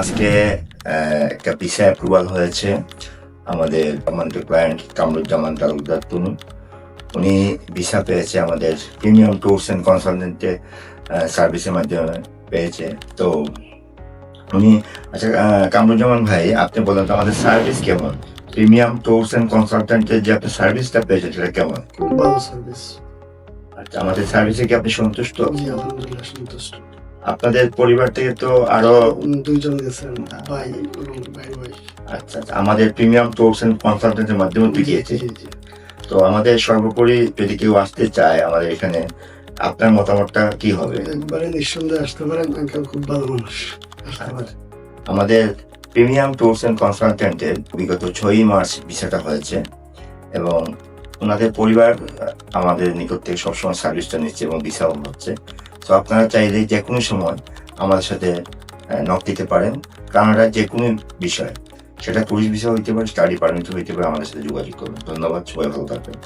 আজকে একটা visa approval হয়েছে আমাদের আমাদের ক্লায়েন্ট কামরুজ্জামান তালুকদার তনু। উনি ভিসা পেয়েছে আমাদের প্রিমিয়াম ট্যুরস অ্যান্ড কনসালটেন্টের সার্ভিসের মাধ্যমে পেয়েছে। তো উনি আচ্ছা, কামরুজ্জামান ভাই, আপনি বলেন তো আমাদের সার্ভিস কেমন? প্রিমিয়াম ট্যুরস অ্যান্ড কনসালটেন্টের যে আপনি সার্ভিসটা পেয়েছেন সেটা কেমন? খুব ভালো সার্ভিস। আচ্ছা, আমাদের সার্ভিসে কি আপনি সন্তুষ্ট? জি, আলহামদুলিল্লাহ সন্তুষ্ট। আপনাদের পরিবার থেকে তো আরো দুইজন গেছেন, ভাই এবং ভাই ভাই। আচ্ছা, আমাদের প্রিমিয়াম ট্যুরস অ্যান্ড কনসালটেন্টের মাধ্যমে জি গিয়েছে। জি জি। তো আমাদের সর্বোপরি যদি কেউ আসতে চায় আমাদের এখানে, আপনার মতামতটা কি হবে? একবারে নিঃসন্দেহে আসতে পারেন, আঙ্কেল খুব ভালো মানুষ, আসতে পারে। আমাদের প্রিমিয়াম ট্যুরস অ্যান্ড কনসালটেন্টের বিগত 6ই মার্চ ভিসাটা হয়েছে এবং ওনাদের পরিবার আমাদের নিকট থেকে সবসময় সার্ভিসটা নিচ্ছে এবং ভিসাও হচ্ছে। তো আপনারা চাইলে যে কোনো সময় আমাদের সাথে নক দিতে পারেন। কানাডার যে কোনো বিষয়, সেটা টুরিস্ট ভিসা হইতে পারে, স্টাডি পারমিট হইতে পারে, আমাদের সাথে যোগাযোগ করবেন। ধন্যবাদ, সবাই ভালো থাকবেন।